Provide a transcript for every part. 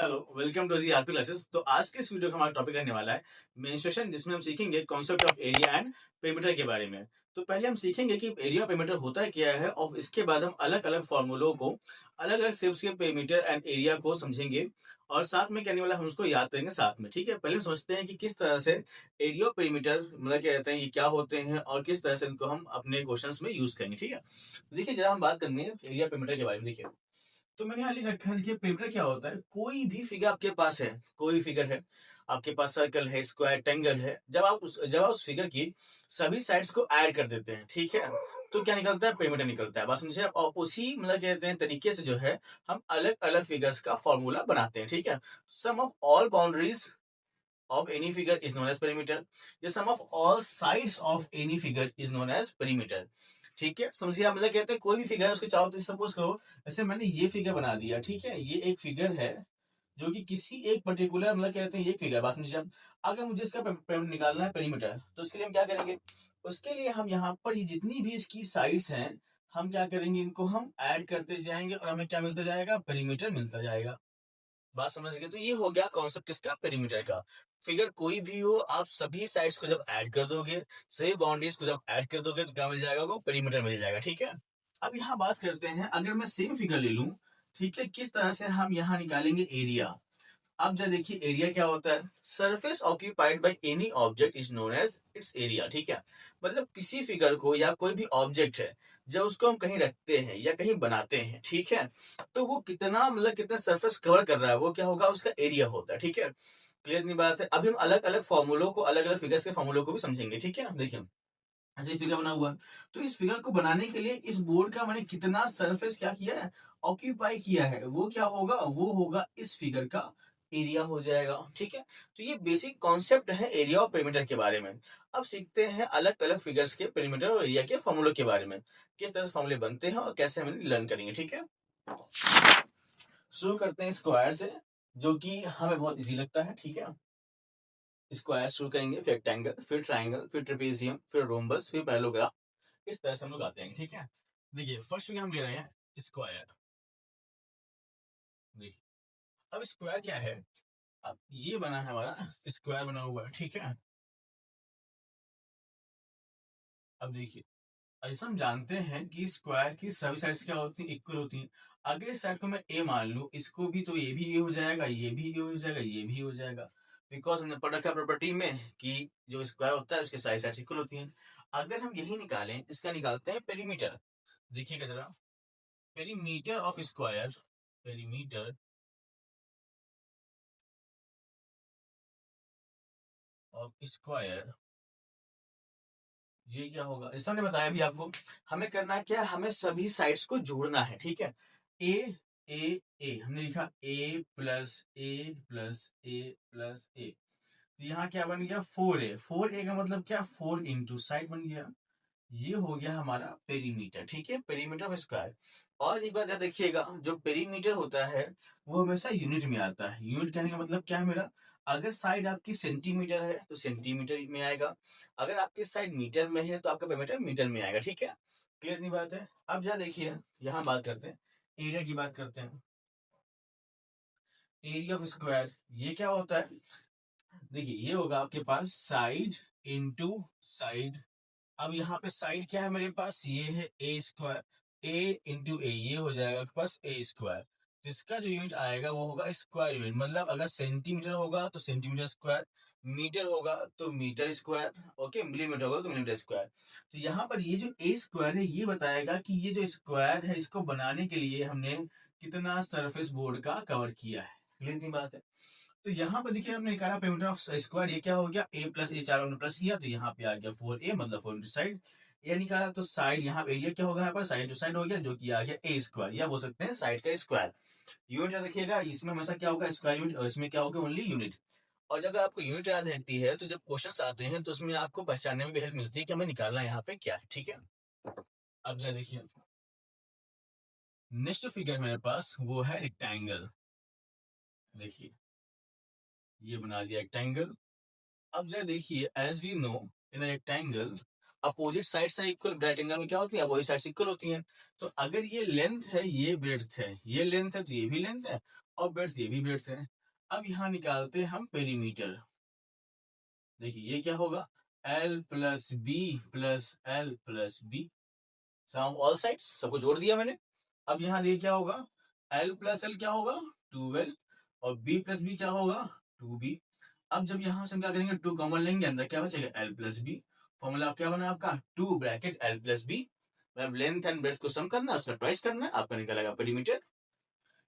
Hello, welcome to the RP classes. तो आज के इस वीडियो का हमारा टॉपिक रहने वाला है मेंस्ट्रुएशन, जिसमें हम सीखेंगे concept of area and perimeter के बारे में। तो पहले हम सीखेंगे कि एरिया और पेरीमीटर होता है क्या है, और इसके बाद हम अलग अलग फॉर्मूलों को, अलग अलग शेप्स के पेरीमीटर एंड एरिया को समझेंगे, और साथ में कहने वाला हम उसको याद करेंगे साथ में। ठीक है, पहले हम समझते हैं कि किस तरह से एरिया और पेरीमीटर मतलब क्या कहते हैं, ये क्या होते हैं और किस तरह से इनको हम अपने क्वेश्चंस में यूज करेंगे। ठीक है, तो देखिए जरा हम बात करेंगे एरिया पेरीमीटर के बारे में। देखिए, तो मैंने यहाँ लिख रखा है, देखिए पेरिमीटर क्या होता है। कोई भी फिगर आपके पास है, कोई फिगर है आपके पास, सर्कल है, स्क्वायर, ट्रायंगल है, जब आप उस फिगर की सभी साइड्स को ऐड कर देते हैं, ठीक है, तो क्या निकलता है, पेरिमीटर निकलता है। बात समझे। और उसी मतलब कहते हैं तरीके से जो है हम अलग अलग फिगर्स का फॉर्मूला बनाते हैं। ठीक है, sum of all boundaries of any figure is known as perimeter. The sum of all sides of any figure is known as perimeter. ठीक है, समझिए। आप मतलब कहते हैं कोई भी फिगर है, उसके चारों तरफ सपोज करो, जैसे मैंने ये फिगर बना दिया। ठीक है, ये एक फिगर है जो कि किसी एक पर्टिकुलर मतलब कहते हैं ये फिगर। बात समझिए। आप अगर मुझे इसका निकालना है पेरीमीटर, तो उसके लिए हम क्या करेंगे, उसके लिए हम यहाँ पर ये जितनी भी इसकी साइड्स हैं, हम क्या करेंगे, इनको हम ऐड करते जाएंगे और हमें क्या मिलता जाएगा, पेरीमीटर मिलता जाएगा। बात समझ गए। तो ये हो गया कॉन्सेप्ट किसका, पेरीमीटर का। फिगर कोई भी हो, आप सभी साइड्स को जब ऐड कर दोगे, सभी बाउंड्रीज को जब ऐड कर दोगे, तो क्या मिल जाएगा, वो पेरीमीटर मिल जाएगा। ठीक है, अब यहाँ बात करते हैं, अगर मैं सेम फिगर ले लूं, ठीक है, किस तरह से हम यहाँ निकालेंगे एरिया। अब जरा देखिए, एरिया क्या होता है, surface occupied by any object is known as its area. ठीक है, मतलब किसी फिगर को या कोई भी ऑब्जेक्ट है, जब उसको हम कहीं रखते हैं या कहीं बनाते हैं, ठीक है, तो वो कितना मतलब कितना सरफेस कवर कर रहा है, वो क्या होगा, उसका एरिया होता है। ठीक है, क्लियर नहीं बात है। अभी हम अलग अलग फॉर्मूलों को, अलग अलग फिगर्स के फॉर्मूलों को भी समझेंगे। ठीक है, देखिए ऐसे फिगर बना हुआ है, तो इस फिगर को बनाने के लिए इस बोर्ड का मैंने कितना सरफेस क्या किया है, ऑक्यूपाई किया है, वो क्या होगा, वो होगा इस फिगर का एरिया हो जाएगा। ठीक है, तो ये बेसिक कॉन्सेप्ट है एरिया और पेरीमीटर के बारे में। अब सीखते हैं अलग अलग फिगर्स के पेरीमीटर और एरिया के फॉर्मूलों के बारे में, किस तरह से फॉर्मूले बनते हैं और कैसे हम लर्न करेंगे। ठीक है, शुरू करते हैं स्क्वायर से, जो कि हमें बहुत इजी लगता है। ठीक है, स्क्वायर शुरू करेंगे, फिर रेक्टेंगल, फिर ट्राइंगल, फिर ट्रेपेजियम, फिर रोम्बस, फिर पैरेललोग्राम। इस तरह से हम लोग आते हैं। ठीक है, देखिए फर्स्ट फिगर हम ले रहे हैं स्क्वायर। देखिए, अब स्क्वायर क्या है, अब ये बना है हमारा, स्क्वायर बना हुआ है। ठीक है, अब देखिए, ऐसा हम जानते हैं कि स्क्वायर की सभी साइड्स क्या होती हैं, इक्वल होती हैं। अगर इस साइड को मैं ए मान लूं, इसको भी, तो ये भी ये हो जाएगा, ये भी ये हो जाएगा, ये भी हो जाएगा, बिकॉज हमने पढ़ रखा प्रॉपर्टी में कि जो स्क्वायर होता है उसके सारी साइड्स इक्वल होती हैं। अगर हम यही निकालें, इसका निकालते हैं पेरीमीटर। देखिएगा जरा, perimeter of square, perimeter of square, ये क्या होगा, जैसा हमने बताया भी आपको, हमें करना क्या है, हमें सभी साइड्स को जोड़ना है। ठीक है, ए ए ए हमने लिखा, ए प्लस ए प्लस ए प्लस ए, तो यहाँ क्या बन गया, 4a। 4a का मतलब क्या, 4 इंटू साइड बन गया। ये हो गया हमारा पेरीमीटर। ठीक है, पेरीमीटर ऑफ स्क्वायर। और एक बात याद रखिएगा, जो पेरीमीटर होता है वो हमेशा यूनिट में आता है। यूनिट कहने का मतलब क्या है मेरा, अगर साइड आपकी सेंटीमीटर है तो सेंटीमीटर में आएगा, अगर आपकी साइड मीटर में है तो आपका पेरीमीटर मीटर में आएगा। ठीक है, क्लियर इतनी बात है। अब जा देखिए, यहाँ बात करते हैं, एरिया की बात करते हैं। एरिया ऑफ स्क्वायर ये क्या होता है, देखिए ये होगा आपके पास साइड इंटू साइड। अब यहाँ पे साइड क्या है मेरे पास, ये है ए स्क्वायर, ए इंटू ए, ये हो जाएगा आपके पास ए स्क्वायर। तो इसका जो यूनिट आएगा वो होगा स्क्वायर यूनिट, मतलब अगर सेंटीमीटर होगा तो सेंटीमीटर स्क्वायर, मीटर होगा तो मीटर स्क्वायर, ओके, मिलीमीटर होगा तो मिलीमीटर स्क्वायर। तो यहाँ पर ये जो ए स्क्वायर है, ये बताएगा कि ये जो स्क्वायर है, इसको बनाने के लिए हमने कितना सरफेस बोर्ड का कवर किया है। क्लियर इतनी बात है। तो यहाँ पर देखिए, हमने निकाला पेरीमीटर ऑफ स्क्वायर, ये क्या हो गया, ए प्लस ए, चारों ने प्लस किया तो यहाँ पे आ गया 4a, मतलब 4 इंटू साइड। ये निकाला तो साइड, यहाँ पे एरिया क्या होगा, यहाँ पर साइड टू साइड हो गया, जो कि आ गया ए स्क्वायर, या बोल सकते हैं साइड का स्क्वायर। यूनिट याद रखिएगा, इसमें हमेशा क्या होगा, स्क्वायर यूनिट, और इसमें क्या होगा, ओनली यूनिट। और जब आपको यूनिट याद रहती है, तो जब क्वेश्चन आते हैं तो उसमें आपको पहचानने में भी हेल्प मिलती है कि हमें निकालना यहाँ पे क्या है। ठीक है, अब जरा देखिए, नेक्स्ट फिगर मेरे पास वो है रेक्टेंगल। देखिए, ये बना दिया रेक्टेंगल। अब जरा देखिए, as we know, in rectangle opposite sides है इक्वल। रेक्टेंगल में क्या होती है, अपोजिट साइड्स इक्वल होती हैं। तो अगर ये लेंथ है, ये ब्रेड्थ है, ये लेंथ है तो ये भी लेंथ है, और ब्रेड्थ ये भी ब्रेड्थ है। अब यहाँ निकालते हैं हम पेरीमीटर। देखिए ये क्या होगा, L plus b plus L plus b, sum of all sides, सबको जोड़ दिया मैंने। अब यहाँ देखिए क्या होगा, L प्लस L क्या होगा 2L, और B प्लस बी क्या होगा 2B। अब जब यहाँ से हम क्या करेंगे, 2 कॉमन लेंगे, अंदर क्या बचेगा L प्लस बी। फॉर्मूला क्या बना आपका 2 ब्रैकेट L प्लस बी, मतलब लेंथ एंड ब्रेड्थ को सम करना है, उसका ट्वाइस करना है, आपका निकलेगा पेरीमीटर।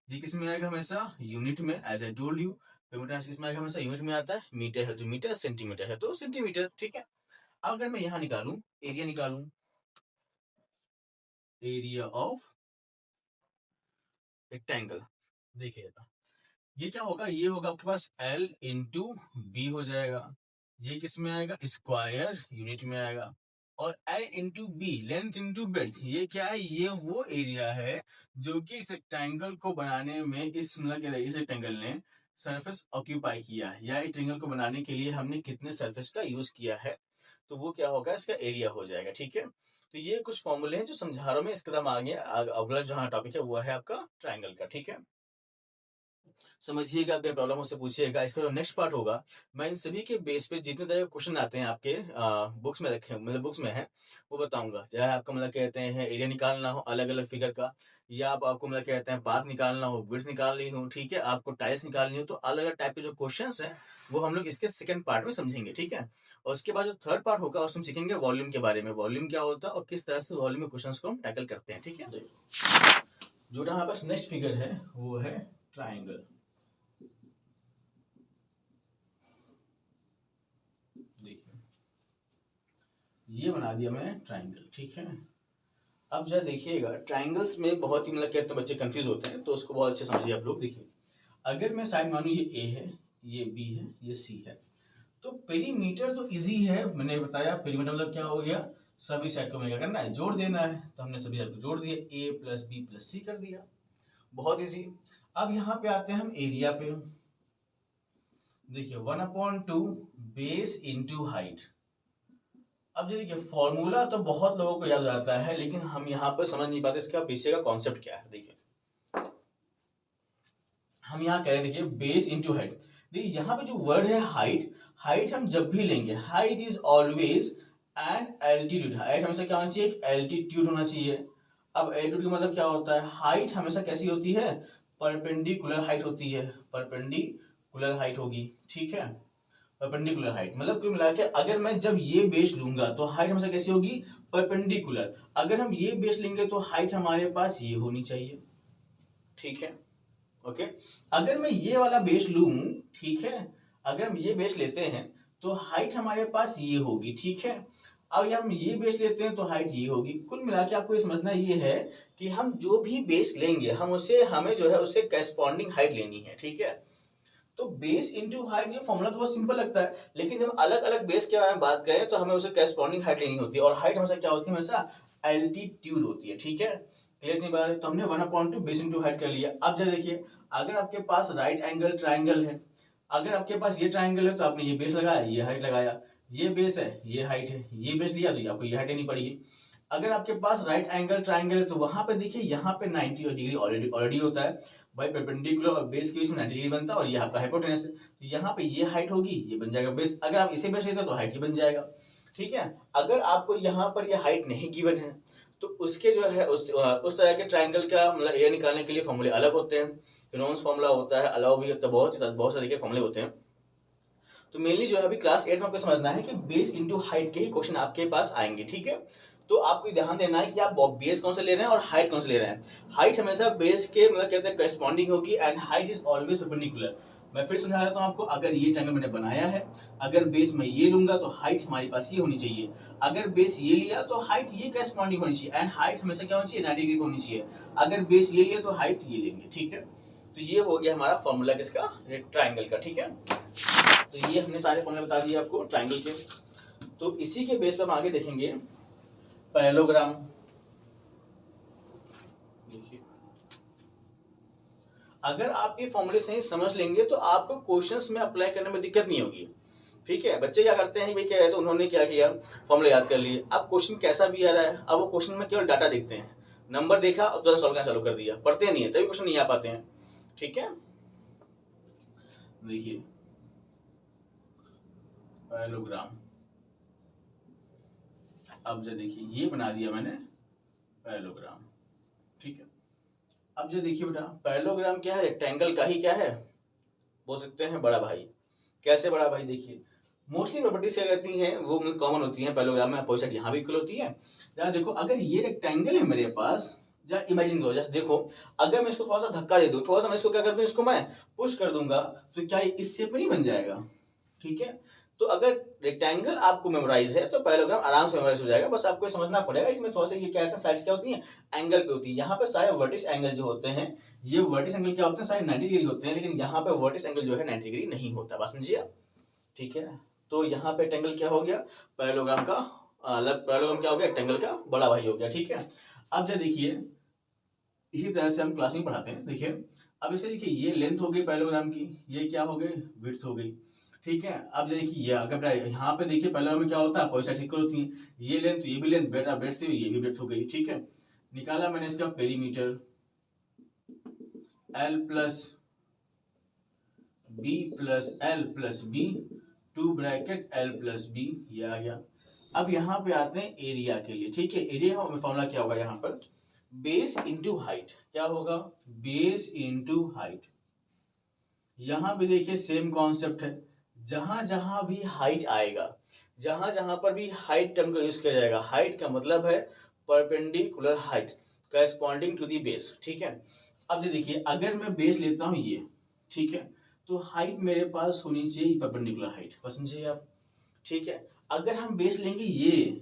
ये किस में आएगा हमेशा, यूनिट में, as I told you. Perimeter किस में आएगा हमेशा, यूनिट में आता है। मीटर है तो मीटर, सेंटीमीटर है तो सेंटीमीटर, ठीक है। अगर मैं यहाँ निकालूं, एरिया निकालूं, एरिया ऑफ रेक्टेंगल, देखिएगा ये क्या होगा, ये होगा आपके पास L इंटू बी हो जाएगा। ये किस में आएगा, स्क्वायर, यूनिट में आएगा। और L into b, length into breadth, ये क्या है, ये वो एरिया है जो कि इस रेक्टेंगल को बनाने में, इस मतलब इस रेक्टेंगल ने सरफेस ऑक्यूपाई किया है, या रेक्टेंगल को बनाने के लिए हमने कितने सरफेस का यूज किया है, तो वो क्या होगा, इसका एरिया हो जाएगा, ठीक है। तो ये कुछ फॉर्मूले हैं जो समझा रहा हूं मैं, इसके आगे अगला जो टॉपिक है वो है आपका ट्राइंगल का, ठीक है। समझिएगा, अगर प्रॉब्लम उससे पूछिएगा। इसका जो नेक्स्ट पार्ट होगा, मैं इन सभी के बेस पे जितने तरह के क्वेश्चन आते हैं आपके बुक्स में रखे, मतलब बुक्स में है, वो बताऊंगा। चाहे आपका मतलब कहते हैं एरिया निकालना हो अलग अलग फिगर का, या आपको मतलब कहते हैं पाथ निकालना हो, विड्थ निकालनी हो, ठीक है, आपको टाइल्स निकालनी हो, तो अलग अलग टाइप के जो क्वेश्चंस हैं वो हम लोग इसके सेकंड पार्ट में समझेंगे, ठीक है। और उसके बाद जो थर्ड पार्ट होगा उसमें सीखेंगे वॉल्यूम के बारे में, वॉल्यूम क्या होता है और किस तरह से वॉल्यूम में क्वेश्चंस को हम टैकल करते हैं, ठीक है। जो हमारे पास नेक्स्ट फिगर है वो है ट्राइंगल। ये बना दिया मैंने ट्राइंगल, ठीक है। अब जरा देखिएगा, ट्राइंगल्स में बहुत ही मतलब कहते हैं बच्चे कंफ्यूज होते हैं, तो उसको बहुत अच्छे समझिए आप लोग। देखिए, अगर मैं साइड मानू ये ए है, ये बी है, ये सी है, तो पेरीमीटर तो इजी है, मैंने बताया पेरीमीटर मतलब क्या हो गया, सभी साइड को हमें क्या करना है, जोड़ देना है। तो हमने सभी साइड को जोड़ दिया, ए प्लस बी प्लस सी कर दिया, बहुत इजी। अब यहाँ पे आते हैं हम एरिया पे। देखिए 1/2 बेस इंटू हाइट। अब देखिए फॉर्मूला तो बहुत लोगों को याद हो जाता है, लेकिन हम यहाँ पर समझ नहीं पाते इसका पीछे का कॉन्सेप्ट क्या है। देखिए हम यहाँ कह रहे हैं, देखिए बेस इंटू हाइट। देखिए यहाँ पे जो वर्ड है हाइट, हाइट हम जब भी लेंगे, height is always an altitude. Height हमेशा क्या होना चाहिए, एक एल्टीट्यूड होना चाहिए। अब एल्टीट्यूड का मतलब क्या होता है, हाइट हमेशा कैसी होती है, परपेंडिकुलर हाइट होती है, परपेंडिकुलर हाइट होगी, ठीक है। परपेंडिकुलर हाइट मतलब कुल मिला के, अगर मैं जब ये बेस लूंगा तो हाइट हमेशा कैसी होगी, परपेंडिकुलर। अगर हम ये बेस लेंगे तो हाइट हमारे पास ये होनी चाहिए, ठीक है, ओके। अगर मैं ये वाला बेस लूं, ठीक है, अगर हम ये बेस लेते हैं तो हाइट हमारे पास ये होगी, ठीक है। अब हम ये बेस लेते हैं तो हाइट ये होगी। कुल मिला के आपको ये समझना ये है कि हम जो भी बेस लेंगे हमें जो है उससे करस्पॉन्डिंग हाइट लेनी है, ठीक है। तो बेस इंटू हाइट, ये फॉर्मूला तो बहुत सिंपल लगता है, लेकिन जब अलग अलग बेस के बारे में बात करें तो हमें उसे करस्पॉन्डिंग हाइट लेनी होती है, और हाइट हमेशा क्या होती है, हमेशा एल्टीट्यूड होती है, ठीक है। क्लियर नहीं बात, तो हमने 1/2 बेस इंटू हाइट कर लिया। अब जरा देखिए, अगर आपके पास राइट एंगल ट्राइंगल है, अगर आपके पास ये ट्राइंगल है तो आपने ये बेस लगाया, ये हाइट लगाया, ये बेस है, ये हाइट है, ये बेस लिया तो आपको ये हाइट लेनी पड़ेगी। अगर आपके पास राइट एंगल ट्राइंगल है तो वहां पे देखिए, यहाँ पे 90 डिग्री ऑलरेडी होता है भाई, परपेंडिकुलर और बेस के बीच में 90 डिग्री बनता है, और ये आपका हाइपोटेनस है, तो यहाँ पे ये हाइट होगी, ये बन जाएगा बेस। अगर आप इसे बेस लेते तो हाइट ही बन जाएगा, ठीक है। अगर आपको यहाँ पर ये हाइट नहीं गिवन है तो उसके जो है उस तरह के ट्राइंगल का मतलब एरिया निकालने के लिए फॉर्मूले अलग होते हैं। हेरोन्स फॉर्मूला होता है, अलाउ भी होता है, बहुत सारे के फॉर्मूले होते हैं। तो मेनली जो है अभी क्लास 8 में आपको समझना है कि बेस इंटू हाइट के ही क्वेश्चन आपके पास आएंगे, ठीक है। तो आपको ध्यान देना है कि आप बेस कौन से ले रहे हैं और हाइट कौन से ले रहे हैं। हाइट हमेशा बेस के मतलब कहते हैं करस्पॉन्डिंग होगी, and height is always perpendicular. मैं फिर समझा देता हूं आपको, अगर ये ट्रायंगल मैंने बनाया है, अगर बेस में ये लूंगा तो हाइट हमारे पास ये होनी चाहिए। अगर बेस ये लिया तो हाइट ये करस्पॉन्डिंग होनी चाहिए, एंड हाइट हमेशा क्या होनी चाहिए, 90 डिग्री होनी चाहिए। अगर बेस ये लिया तो हाइट ये लेंगे, ठीक है। तो ये हो गया हमारा फॉर्मूला किसका, ट्राइंगल का, ठीक है। तो ये हमने सारे फॉर्मूले बता दिए आपको ट्राइंगल के। तो इसी के बेस पर हम आगे देखेंगे पैरेललोग्राम। देखिए, अगर आप ये फॉर्मूले सही समझ लेंगे तो आपको क्वेश्चंस में अप्लाई करने में दिक्कत नहीं होगी, ठीक है। बच्चे क्या करते हैं भाई, क्या है तो उन्होंने क्या किया, फॉर्मूले याद कर लिए, अब क्वेश्चन कैसा भी आ रहा है, अब वो क्वेश्चन में केवल डाटा देखते हैं, नंबर देखा और तुरंत सॉल्व करना चालू कर दिया, पढ़ते नहीं है, तभी क्वेश्चन नहीं आ पाते हैं, ठीक है। देखिए पैरेललोग्राम, अब जो देखिए ये बना दिया मैंने पैरेललोग्राम, ठीक है। अब जो देखिए बेटा पैरेललोग्राम क्या है, रेक्टेंगल का ही क्या है बोल सकते हैं बड़ा भाई। कैसे बड़ा भाई, देखिए मोस्टली प्रॉपर्टीज क्या कहती हैं वो कॉमन होती हैं पैरेललोग्राम में, अपोजिट यहाँ भी इक्वल होती है। जहाँ देखो अगर ये रेक्टेंगल है मेरे पास, जहाँ इमेजिन करो, जैसे देखो अगर मैं इसको थोड़ा सा धक्का दे दूं, थोड़ा सा मैं इसको क्या कर दूं, इसको मैं पुश कर दूंगा, तो क्या ये इस शेप में नहीं बन जाएगा, ठीक है। तो अगर रेक्टेंगल आपको मेमोराइज है तो पैरेललोग्राम आराम से मेमोराइज हो जाएगा। बस आपको समझना पड़ेगा इसमें थोड़ा सा ये क्या है, साइड्स क्या होती हैं, एंगल पे होती है। यहाँ पे सारे वर्टिस एंगल जो होते हैं, ये वर्टिस एंगल क्या होते हैं, सारे 90 डिग्री होते हैं, लेकिन यहाँ पे वर्टिस एंगल जो है 90 डिग्री नहीं होता, बस समझिए आप, ठीक है। तो यहाँ पे रेक्टेंगल क्या हो गया, पैरेललोग्राम का पैरेललोग्राम क्या हो गया, रेक्टेंगल का बड़ा भाई हो गया, ठीक है। अब जो देखिए इसी तरह से हम क्लास में पढ़ाते हैं, देखिए अब इसे देखिए ये लेंथ हो गई पैरेललोग्राम की, ये क्या हो गई, विड्थ हो गई, ठीक है। अब देखिए ये अगर यहाँ पे देखिए पैरेललोग्राम में क्या होता है, कोई साइड इक्वल होती है, ये लेंथ ये भी लेंथ, बेटा ब्रेड्थ ये भी ब्रेड्थ हो गई, ठीक है। निकाला मैंने इसका perimeter L plus B plus L plus B, 2 bracket L plus B, ये आ गया। अब यहाँ पे आते हैं एरिया के लिए, ठीक है। एरिया का फॉर्मूला क्या होगा, यहाँ पर बेस इंटू हाइट, क्या होगा, बेस इंटू हाइट। यहां भी देखिए सेम कॉन्सेप्ट है, जहां जहां भी हाइट आएगा, जहां जहां पर भी हाइट टर्म का यूज किया जाएगा, हाइट का मतलब है perpendicular height corresponding to the base, ठीक है। अब देखिए अगर मैं बेस लेता हूं ये, ठीक है, तो हाइट मेरे पास होनी चाहिए परपेंडिकुलर हाइट, बस समझिए आप, ठीक है। अगर हम बेस लेंगे ये,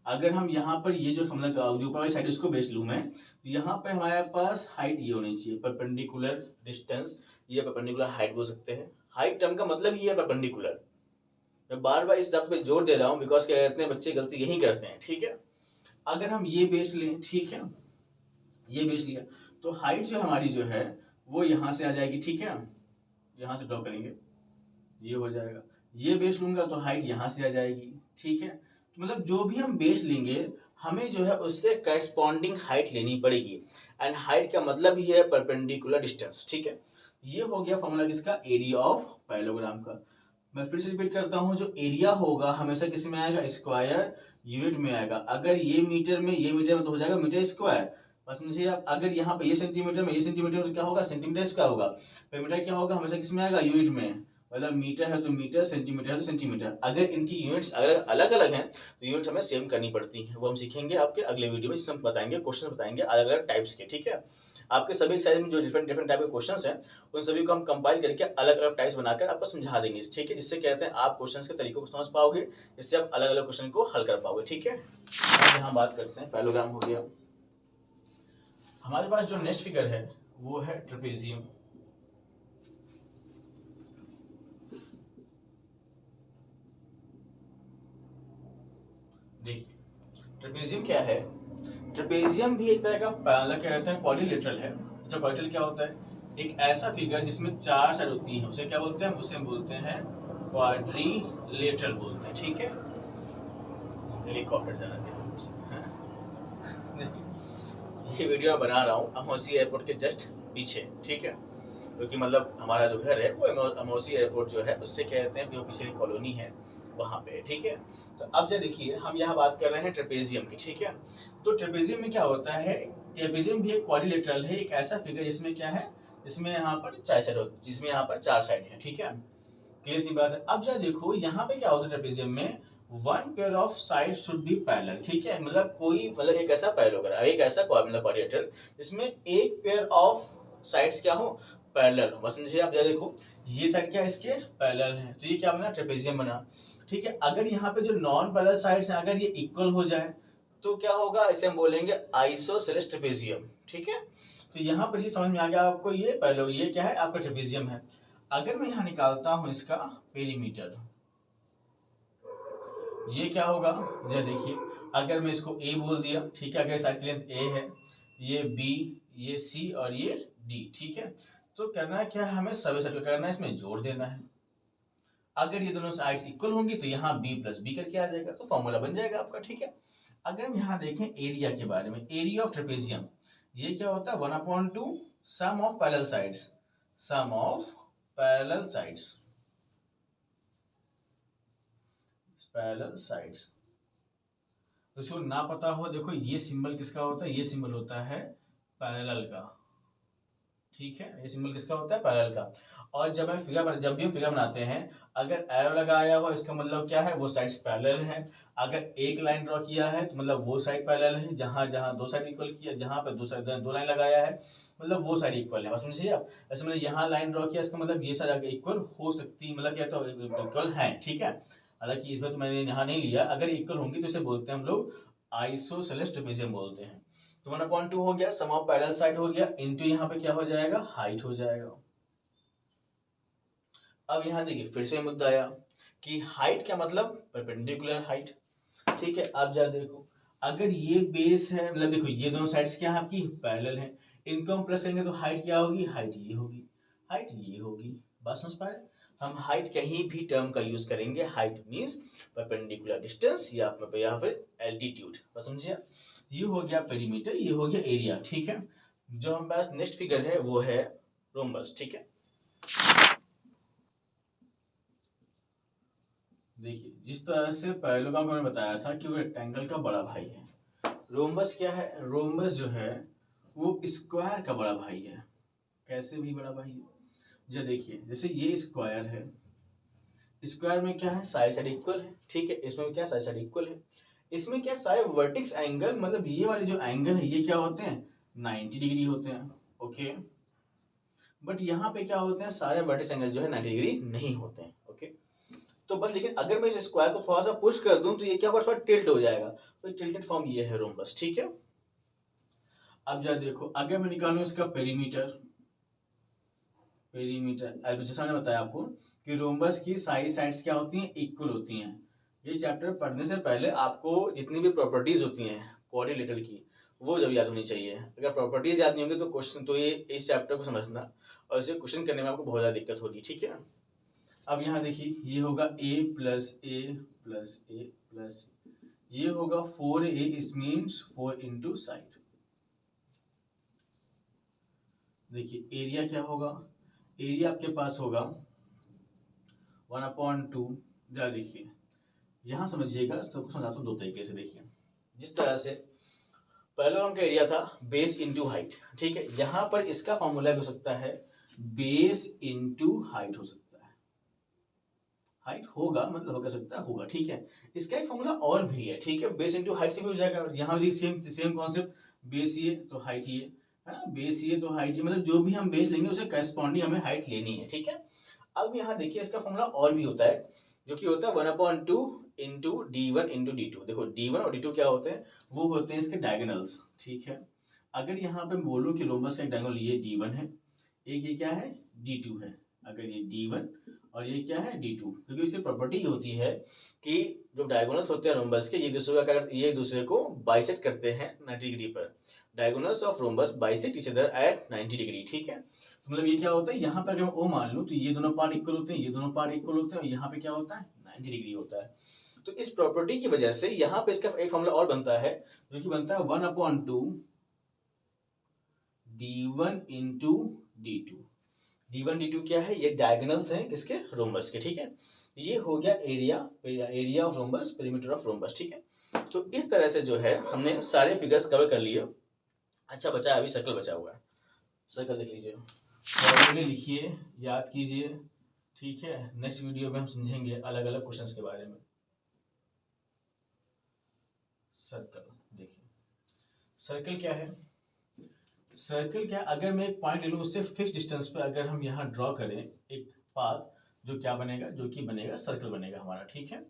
अगर हम यहाँ पर ये जो हम लोग जो ऊपर वाली साइड इसको बेस लूं मैं, तो यहाँ पे हमारे पास हाइट ये होनी चाहिए, परपेंडिकुलर डिस्टेंस, ये परपेंडिकुलर हाइट बोल सकते हैं। हाइट टर्म का मतलब ही है परपेंडिकुलर। मैं बार बार इस बात पे जोर दे रहा हूँ बिकॉज क्या कहते हैं बच्चे गलती यही करते हैं, ठीक है। अगर हम ये बेस लें, ठीक है, ये बेस लिया, तो हाइट जो हमारी जो है वो यहाँ से आ जाएगी, ठीक है, यहाँ से ड्रॉ करेंगे, ये हो जाएगा। ये बेस लूंगा तो हाइट यहाँ से आ जाएगी, ठीक है। तो मतलब जो भी हम बेस लेंगे हमें जो है उसके करस्पॉन्डिंग हाइट लेनी पड़ेगी, एंड हाइट का मतलब ही है परपेंडिकुलर डिस्टेंस, ठीक है। ये हो गया फॉर्मूला किसका, एरिया ऑफ पैरेललोग्राम का। मैं फिर से रिपीट करता हूं, जो एरिया होगा हमेशा किस में आएगा, स्क्वायर यूनिट में आएगा। अगर ये मीटर में तो हो जाएगा मीटर स्क्वायर, बस समझिए आप। अगर यहाँ पे ये सेंटीमीटर में तो क्या होगा, सेंटीमीटर स्क्वायर होगा। मीटर क्या होगा, हमेशा किस में आएगा, यूनिट में, मतलब मीटर है तो मीटर, सेंटीमीटर है तो सेंटीमीटर। अगर इनकी यूनिट्स अगर अलग अलग हैं तो यूनिट्स हमें सेम करनी पड़ती हैं, वो हम सीखेंगे आपके अगले वीडियो में, जिसमें हम बताएंगे, क्वेश्चन बताएंगे अलग अलग टाइप्स के, ठीक है। आपके सभी एक्सरसाइज में जो डिफरेंट टाइप के क्वेश्चंस हैं उन सभी को हम कंपाइल करके अलग अलग टाइप्स बनाकर आपको समझा देंगे, ठीक है, जिससे कहते हैं आप क्वेश्चंस के तरीकों को समझ पाओगे, जिससे आप अलग अलग क्वेश्चन को हल कर पाओगे, ठीक है। अब यहाँ बात करते हैं, पैरेललोग्राम हो गया। हमारे पास जो नेक्स्ट फिगर है वो है ट्रेपेजियम। देखिए ट्रेपेजियम क्या है, ट्रेपेजियम भी एक तरह का क्या कहते हैं क्वाड्रिलेटरल है। अच्छा क्वाड्रिलेटरल क्या होता है, एक ऐसा फिगर जिसमें 4 साइड होती हैं, उसे क्या बोलते हैं, उसे बोलते हैं क्वाड्रिलेटरल बोलते हैं, ठीक है। हेलीकॉप्टर जा रहा है, ये वीडियो मैं बना रहा हूँ अमौसी एयरपोर्ट के जस्ट पीछे, ठीक है, क्योंकि मतलब हमारा जो घर है वो अमौसी एयरपोर्ट जो है उससे कहते हैं जो पीछे की कॉलोनी है वहाँ पे, ठीक है। तो अब जो देखिए हम यहाँ बात कर रहे हैं ट्रेपेजियम की, ठीक है। तो ट्रेपेजियम में क्या होता है, ट्रेपेजियम भी एक क्वाड्रिलेटरल है, एक ऐसा फिगर जिसमें क्या है, जिसमें यहाँ पर 4 साइड होती है, जिसमें यहाँ पर 4 साइड है, ठीक है, क्लियर की बात है। अब जो देखो यहाँ पे क्या होता है ट्रेपेजियम में, one pair of side should be parallel, ठीक है, मतलब कोई मतलब एक ऐसा पैरेललोग्राम, एक ऐसा मतलब क्वाड्रिलेटरल जिसमें एक पेयर ऑफ साइड्स क्या हो, पैरेलल हो, बस समझिए आप। देखो ये साइड क्या इसके पैरेलल है, तो ये क्या बना, ट्रेपेजियम बना, ठीक है। अगर यहाँ पे जो नॉन पैरेलल साइड्स हैं अगर ये इक्वल हो जाए तो क्या होगा, इसे हम बोलेंगे आइसोसेलेस ट्रेपेजियम, ठीक है। तो यहाँ पर ये समझ में आ गया आपको, ये पैरेलल, ये क्या है आपका ट्रेपेजियम है। अगर मैं यहाँ निकालता हूँ इसका पेरीमीटर, ये क्या होगा, ये देखिए अगर मैं इसको ए बोल दिया, ठीक है, अगर साइड की लेंथ ए है, ये बी, ये सी और ये डी, ठीक है। तो करना क्या है, हमें सभी साइड को करना है, इसमें जोड़ देना है। अगर ये दोनों साइड्स इक्वल होंगी तो यहाँ b प्लस बी करके आ जाएगा, तो फॉर्मूला बन जाएगा आपका, ठीक है। अगर हम यहाँ देखें एरिया के बारे में, एरिया ऑफ ट्रेपेजियम, ये क्या होता है 1/2 sum of parallel sides, sum of parallel sides, parallel sides. तो इसको ना पता हो, देखो ये सिंबल किसका होता है, ये सिंबल होता है पैरेलल का, ठीक है, ये सिंबल किसका होता है, पैरेलल का। और जब भी हम फिगर बनाते हैं, अगर एरो लगाया हुआ इसका मतलब क्या है, वो साइड्स पैरेलल हैं। अगर एक लाइन ड्रॉ किया है तो मतलब वो साइड पैरेलल है, जहां जहां दो साइड इक्वल किया, जहां पे दो लाइन लगाया है मतलब वो साइड इक्वल है, बस समझिए आप। ऐसे मतलब यहाँ लाइन ड्रॉ किया, इसका मतलब ये साइड इक्वल हो सकती, मतलब क्या तो इक्वल है, ठीक है। हालांकि इसमें तो मैंने यहाँ नहीं लिया, अगर इक्वल होंगी तो इसे बोलते हैं हम लोग आइसोसेलेस ट्रेपेजियम बोलते हैं। तो 1/2 हो गया, सम ऑफ पैरेलल साइड हो गया, इनटू यहाँ पे क्या हो जाएगा, हाइट हो जाएगा। अब यहाँ देखिए फिर से मुद्दा आया कि हाइट क्या मतलब, परपेंडिकुलर हाइट, ठीक है। अब जा देखो, अगर ये बेस है, मतलब देखो ये दोनों साइड्स क्या है आपकी, पैरेलल है, इनको हम प्लस करेंगे तो हाइट क्या होगी, हाइट ये होगी, हाइट ये होगी। बात समझ पा रहे, हम हाइट कहीं भी टर्म का यूज करेंगे, हाइट मींस परपेंडिकुलर डिस्टेंस या फिर एल्टीट्यूड, बस समझिए। ये हो गया पेरीमीटर, ये हो गया एरिया, ठीक है। जो हमारे पास नेक्स्ट फिगर है वो है रोम्बस, ठीक है। देखिए जिस तरह से पैरेललोग्राम को मैंने बताया था कि वो रेक्टेंगल का बड़ा भाई है, रोम्बस क्या है, रोम्बस जो है वो स्क्वायर का बड़ा भाई है। कैसे भी बड़ा भाई है, जो देखिए जैसे ये स्क्वायर है, स्क्वायर में क्या है, साइड इक्वल है, ठीक है। इसमें क्या साइड इक्वल है, इसमें क्या सारे वर्टेक्स एंगल, मतलब ये वाले जो एंगल है ये क्या होते हैं, 90 डिग्री होते हैं, ओके। बट यहाँ पे क्या होते हैं, सारे वर्टेक्स एंगल जो है 90 डिग्री नहीं होते हैं, ओके। तो बस लेकिन अगर मैं इस स्क्वायर को थोड़ा सा पुश कर दूं तो ये क्या होगा, थोड़ा टिल्ट हो जाएगा, तो टिल्टेड फॉर्म ये है रोम्बस, ठीक है। अब जरा देखो, अगर मैं निकालूं इसका पेरीमीटर, जैसा मैंने बताया आपको कि रोम्बस की सारी साइड्स क्या होती हैं, इक्वल होती हैं। ये चैप्टर पढ़ने से पहले आपको जितनी भी प्रॉपर्टीज होती हैं कोऑर्डिनेटर की वो जब याद होनी चाहिए। अगर प्रॉपर्टीज याद नहीं होंगी तो क्वेश्चन, तो ये इस चैप्टर को समझना और इसे क्वेश्चन करने में आपको बहुत ज़्यादा दिक्कत होगी, ठीक है। अब यहाँ देखिए ये होगा a plus A plus A plus, ये होगा 4a, इस मीन्स 4 इंटू साइड। देखिए एरिया क्या होगा, एरिया आपके पास होगा 1/2। जरा देखिए यहाँ समझिएगा, तो समझाता हूँ दो तरीके से। देखिए जिस तरह से पैरेललोग्राम का एरिया था बेस इंटू हाइट, ठीक है, यहाँ पर इसका फॉर्मूला भी हो सकता है बेस इंटू हाइट हो सकता है, हाइट होगा मतलब हो सकता है होगा, ठीक है। इसका एक फॉर्मूला और भी है, ठीक है, बेस इंटू हाइट से भी हो जाएगा। यहाँ भी सेम कॉन्सेप्ट, बेस ये तो हाइट ये है ना, बेस ये तो हाइट ये, मतलब जो भी हम बेस लेंगे उसे करस्पॉन्डिंग हमें हाइट लेनी है, ठीक है। अब यहाँ देखिए इसका फॉर्मूला और भी होता है, जो कि होता है 1/2 इंटू d1 इंटू d2। देखो d1 और d2 क्या होते हैं, वो होते हैं इसके डायगोनल्स, ठीक है। अगर यहाँ पे बोलूँ कि रोम्बस का डायगोनल ये d1 है, एक ये क्या है d2 है, अगर ये d1 और ये क्या है d2, क्योंकि इसकी प्रॉपर्टी होती है कि जो डायगोनल्स होते हैं रोम्बस के, ये दूसरे को बाइसेक्ट करते हैं 90 डिग्री पर। Diagonals of rhombus bisect each other at 90 degree, ठीक है। तो मतलब ये क्या होता है, यहाँ पे अगर मैं O मान लूँ तो ये दोनों पार्ट इक्वल होते हैं, ये दोनों पार्ट इक्वल होते हैं, और यहाँ पे क्या होता है 90 डिग्री होता है। तो इस प्रॉपर्टी की वजह से यहाँ पे इसका एक फॉर्मूला और बनता है, जो कि बनता है 1/2 d1 into d2। d1 d2 क्या है, ये डायगोनल्स हैं किसके, रोम्बस के, ठीक है। ये हो गया area of rhombus, perimeter of rhombus, ठीक है। तो इस तरह से जो है हमने सारे फिगर्स कवर कर लिए। अच्छा बचा अभी सर्कल बचा हुआ है, सर्कल देख लीजिए, फॉर्मूले लिखिए, याद कीजिए, ठीक है। नेक्स्ट वीडियो में हम समझेंगे अलग अलग क्वेश्चंस के बारे में। सर्कल देखिए, सर्कल क्या है, सर्कल क्या, अगर मैं एक पॉइंट ले लूँ उससे फिक्स डिस्टेंस पे अगर हम यहाँ ड्रॉ करें एक पाथ, जो क्या बनेगा, जो कि बनेगा सर्कल बनेगा हमारा, ठीक है।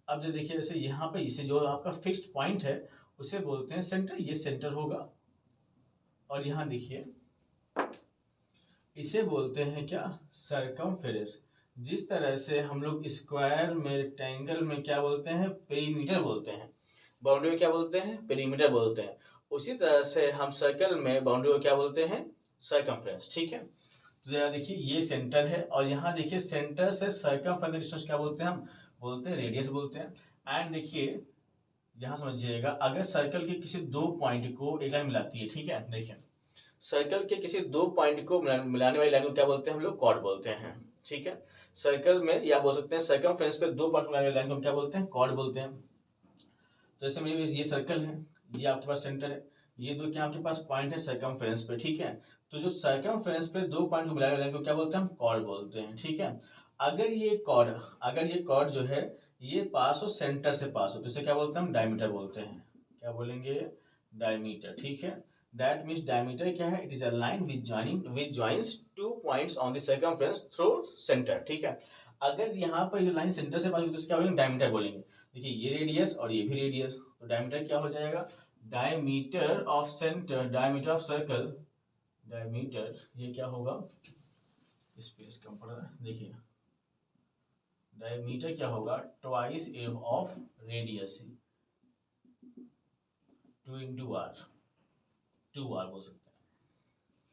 अब जो देखिए जैसे यहाँ पे इसे जो आपका फिक्स्ड पॉइंट है उसे बोलते हैं सेंटर, ये सेंटर होगा। और यहाँ देखिए इसे बोलते हैं क्या, सर्कमफेरेंस। जिस तरह से हम लोग स्क्वायर में, रेक्टेंगल में क्या बोलते हैं, पेरीमीटर बोलते हैं, बाउंड्री में क्या बोलते हैं, पेरीमीटर बोलते हैं, उसी तरह से हम सर्कल में बाउंड्री को क्या बोलते हैं, सर्कमफ्रेंस, ठीक है। तो जरा देखिए ये सेंटर है, और यहाँ देखिए सेंटर से सर्कमफ्रेंस डिस्टेंस क्या बोलते हैं, हम बोलते हैं रेडियस बोलते हैं। एंड देखिए यहाँ समझिएगा, अगर सर्कल के किसी दो पॉइंट को एक लाइन मिलाती है, ठीक है, देखिए सर्कल के किसी दो पॉइंट को मिलाने वाली लाइन को क्या बोलते हैं हम लोग, कॉर्ड बोलते हैं। ठीक है। सर्कल में या बोल सकते हैं सर्कमफ्रेंस पे दो पार्ट वाले लाइन को हम क्या बोलते हैं, कॉर्ड बोलते हैं। तो जैसे मेरे ये सर्कल है, ये आपके पास सेंटर है, ये दो क्या आपके पास पॉइंट है सर्कमफ्रेंस पे, ठीक है। तो जो सर्कमफ्रेंस पे दो पॉइंट को मिलाकर लाइन को क्या बोलते हैं हम, कॉर्ड बोलते हैं, ठीक है। अगर ये कॉर्ड जो है ये पास हो, सेंटर से पास हो, तो इसे क्या बोलते हैं हम, डायमीटर बोलते हैं। क्या बोलेंगे, डायमीटर, ठीक है। दैट मीन्स डायमीटर क्या है, it is a line which joins two points on the circumference through centre, ठीक है। अगर यहाँ पर जो लाइन सेंटर से पास होगी तो इसे क्या बोलेंगे, डायमीटर बोलेंगे। देखिए ये रेडियस और ये भी रेडियस, तो डायमीटर क्या हो जाएगा, diameter of centre, diameter of circle, diameter ये क्या होगा, स्पेस कम पड़ रहा है, देखिए डायमीटर क्या होगा, twice F of radius, 2 into r, 2r बोल सकते हैं।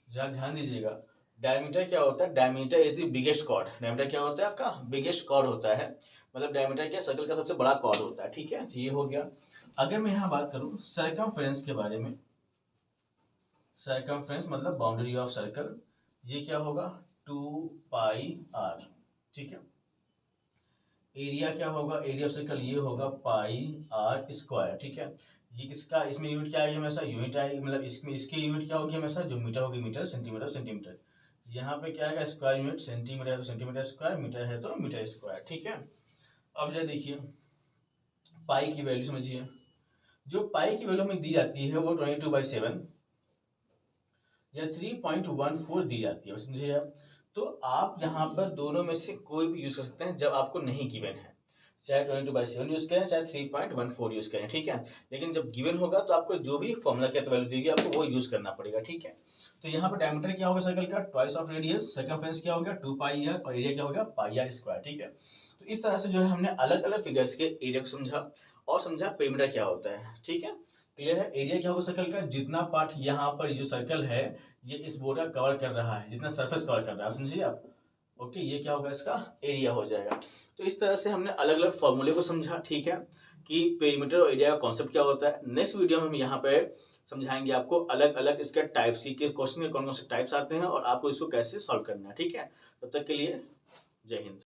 जरा ध्यान दीजिएगा, डायमीटर क्या होता है, diameter is the biggest chord. Diameter क्या होता है आपका, बिगेस्ट कॉर्ड होता है, मतलब डायमीटर क्या सर्कल का सबसे बड़ा कॉर्ड होता है, ठीक है। तो ये हो गया। अगर मैं यहाँ बात करूँ सर्कमफ्रेंस के बारे में, सर्कमफ्रेंस मतलब बाउंड्री ऑफ सर्कल, ये क्या होगा, 2πr, ठीक है। एरिया क्या होगा, एरिया ऑफ सर्कल ये होगा πr², ठीक है। ये किसका, इसमें यूनिट क्या आएगी, हमेशा यूनिट आएगी, मतलब इसमें इसकी यूनिट क्या होगी हमेशा, जो मीटर होगी मीटर, सेंटीमीटर सेंटीमीटर। यहाँ पे क्या आएगा, स्क्वायर यूनिट, सेंटीमीटर है तो सेंटीमीटर स्क्वायर, मीटर है तो मीटर स्क्वायर, ठीक है। अब जरा देखिए पाई की वैल्यू समझिए, जो पाई की वैल्यू हमें दी जाती है वो 22/7 या 3.14 दी जाती है, समझिए आप। तो आप यहाँ पर दोनों में से कोई भी यूज कर सकते हैं जब आपको नहीं गिवन है, चाहे 22/7 यूज करें चाहे 3.14 यूज करें, ठीक है। लेकिन जब गिवन होगा तो आपको जो भी फॉर्मूला की वैल्यू देगी आपको वो यूज करना पड़ेगा, ठीक है। तो यहाँ पर डायमीटर क्या होगा सर्कल का, ट्वाइस ऑफ रेडियस, सर्कमफ्रेंस क्या हो गया 2πr, और एरिया क्या हो गया πr², ठीक है। तो इस तरह से जो है हमने अलग अलग फिगर्स के एरिया को समझा और समझा पेरीमीटर क्या होता है, ठीक है। क्लियर है। एरिया क्या होगा सर्कल का, जितना पार्ट यहाँ पर जो सर्कल है ये इस बोर्ड का कवर कर रहा है, जितना सरफेस कवर कर रहा है, समझिए आप। ओके, ये क्या होगा, इसका एरिया हो जाएगा। तो इस तरह से हमने अलग अलग फॉर्मूले को समझा, ठीक है, कि पेरीमीटर और एरिया का कॉन्सेप्ट क्या होता है। नेक्स्ट वीडियो में हम यहाँ पे समझाएंगे आपको अलग अलग इसके टाइप्स के क्वेश्चन में कौन कौन से टाइप्स आते हैं और आपको इसको कैसे सॉल्व करना है, ठीक है। तब तक के लिए जय हिंद।